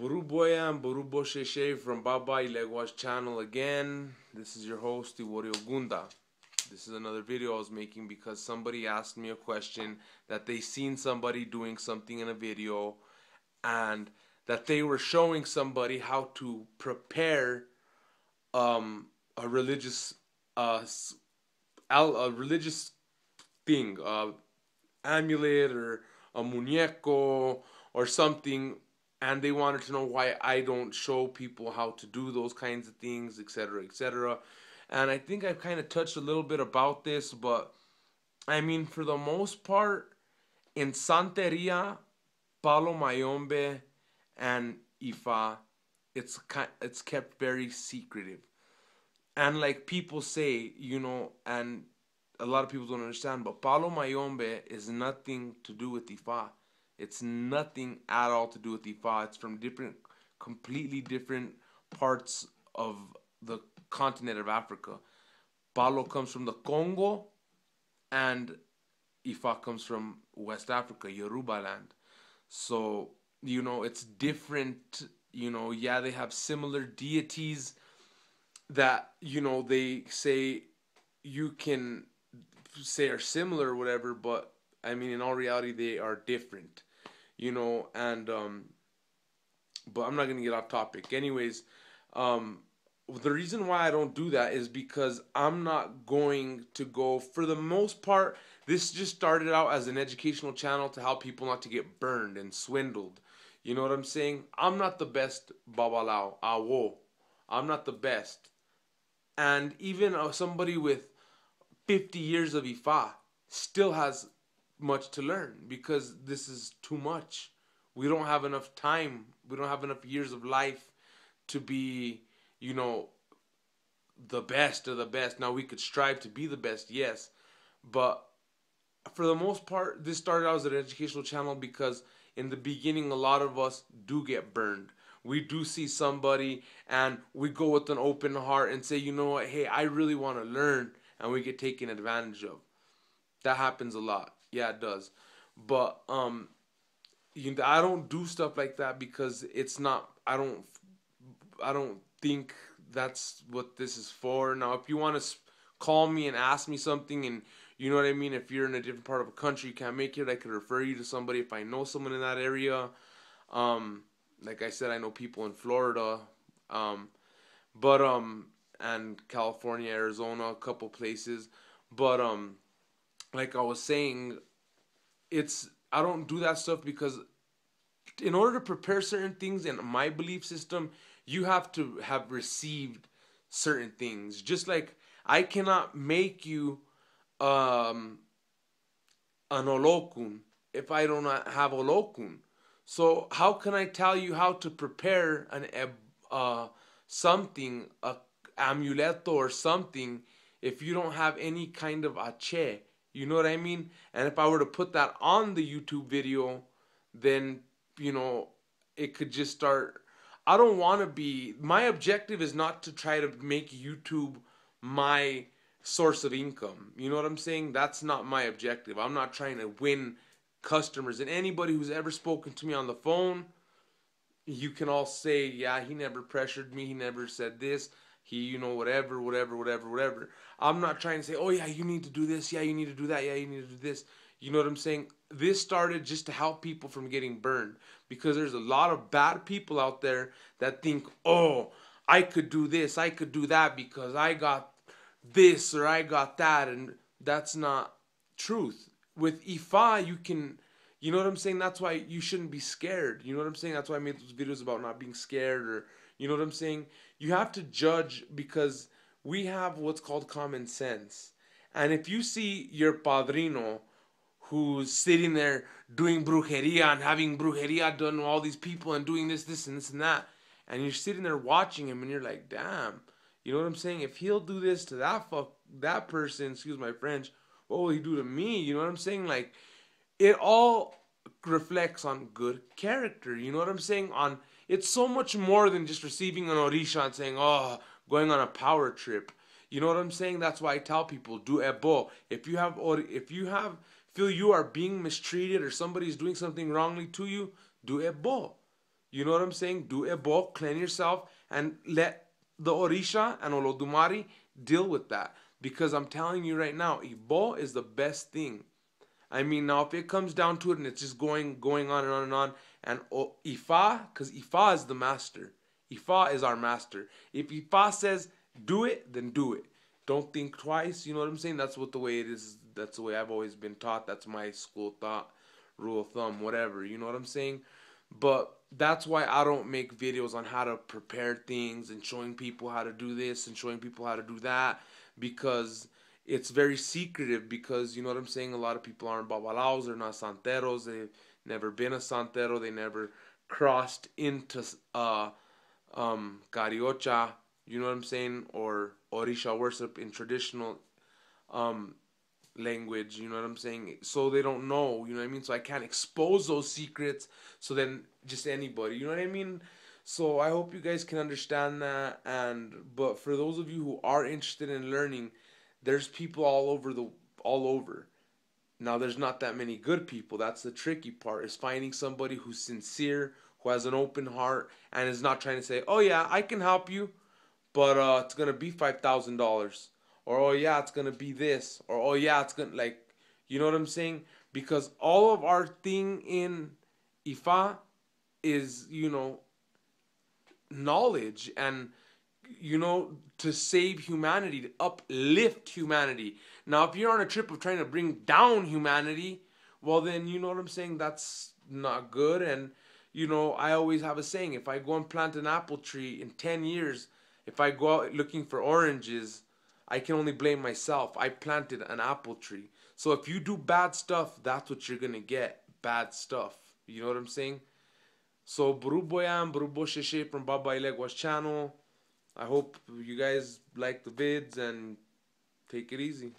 Buruboya and Burubo Sheshe from Baba Ilegwa's channel again. This is your host, Iworio Gunda. This is another video I was making because somebody asked me a question that they seen somebody doing something in a video and that they were showing somebody how to prepare a religious a religious thing, amulet or a muñeco or something, and they wanted to know why I don't show people how to do those kinds of things, etc., etc. And I think I've kind of touched a little bit about this, but I mean, for the most part, in Santeria, Palo Mayombe, and Ifa, it's kept very secretive. And like people say, and a lot of people don't understand, but Palo Mayombe is nothing to do with Ifa. It's nothing at all to do with Ifa. It's from completely different parts of the continent of Africa. Palo comes from the Congo, and Ifa comes from West Africa, Yoruba land. So, it's different. Yeah, they have similar deities that, they say you can say are similar or whatever, but I mean, in all reality, they are different, and but I'm not gonna get off topic. Anyways, the reason why I don't do that is because I'm not going to go. For the most part, this just started out as an educational channel to help people not to get burned and swindled. You know what I'm saying? I'm not the best babalao, awo. I'm not the best, and even somebody with 50 years of Ifa still has much to learn because this is too much. We don't have enough time. We don't have enough years of life to be, the best of the best. Now, we could strive to be the best, yes. But for the most part, this started out as an educational channel because in the beginning, a lot of us do get burned. We do see somebody and we go with an open heart and say, you know what, hey, I really want to learn, and we get taken advantage of. That happens a lot. Yeah, it does. But I don't do stuff like that because it's not. I don't think that's what this is for. Now, if you want to call me and ask me something, and you know what I mean, if you're in a different part of a country, you can't make it, I could refer you to somebody if I know someone in that area. Like I said, I know people in Florida, but and California, Arizona, a couple places. But like I was saying, I don't do that stuff because in order to prepare certain things in my belief system, you have to have received certain things. Just like I cannot make you an olokun if I do not have olokun. So how can I tell you how to prepare something, a amuleto or something, if you don't have any kind of ache? You know what I mean? And if I were to put that on the YouTube video, then, it could just start. I don't want to be. My objective is not to try to make YouTube my source of income. You know what I'm saying? That's not my objective. I'm not trying to win customers. And anybody who's ever spoken to me on the phone, you can all say, yeah, he never pressured me. He never said this. He, whatever, whatever, whatever, whatever. I'm not trying to say, oh, yeah, you need to do this. Yeah, you need to do that. Yeah, you need to do this. You know what I'm saying? This started just to help people from getting burned because there's a lot of bad people out there that think, oh, I could do this, I could do that because I got this or I got that, and that's not truth. With Ifa, you can, you know what I'm saying? That's why you shouldn't be scared. You know what I'm saying? That's why I made those videos about not being scared, or, you know what I'm saying? You have to judge because we have what's called common sense. And if you see your padrino who's sitting there doing brujeria and having brujeria done to all these people and doing this, this, and this, and that, and you're sitting there watching him and you're like, damn, you know what I'm saying? If he'll do this to that person, excuse my French, what will he do to me? You know what I'm saying? Like, it all reflects on good character. You know what I'm saying? It's so much more than just receiving an orisha and saying, oh, going on a power trip. You know what I'm saying? That's why I tell people, do ebo. If you feel you are being mistreated or somebody's doing something wrongly to you, do ebo. You know what I'm saying? Do ebo, cleanse yourself, and let the Orisha and Olodumare deal with that. Because I'm telling you right now, Ibo is the best thing. I mean, now if it comes down to it and it's just going on and on and on, and Ifa, because Ifa is the master. Ifa is our master. If Ifa says do it, then do it. Don't think twice. You know what I'm saying? That's what the way it is. That's the way I've always been taught. That's my school thought, rule of thumb, whatever. You know what I'm saying? But that's why I don't make videos on how to prepare things and showing people how to do this and showing people how to do that, because it's very secretive. Because you know what I'm saying, a lot of people aren't babalaos, they're not santeros, they've never been a santero, they never crossed into cariocha, you know what I'm saying, or orisha worship in traditional um language, you know what I'm saying? So they don't know, you know what I mean? So I can't expose those secrets, so then just anybody, you know what I mean? So I hope you guys can understand that. And but for those of you who are interested in learning, there's people all over. Now there's not that many good people. That's the tricky part, is finding somebody who's sincere, who has an open heart, and is not trying to say, "Oh yeah, I can help you, but it's gonna be $5,000," or "Oh yeah, it's gonna be this," or "Oh yeah, it's gonna like," you know what I'm saying? Because all of our thing in Ifa is, knowledge, and to save humanity, to uplift humanity. Now if you're on a trip of trying to bring down humanity, well then, you know what I'm saying, that's not good. And I always have a saying, if I go and plant an apple tree in 10 years, if I go out looking for oranges, I can only blame myself. I planted an apple tree. So if you do bad stuff, that's what you're gonna get, bad stuff. You know what I'm saying? So Buruboyan, Burubo Sheshe from Baba Ilegwa's channel. I hope you guys like the vids and take it easy.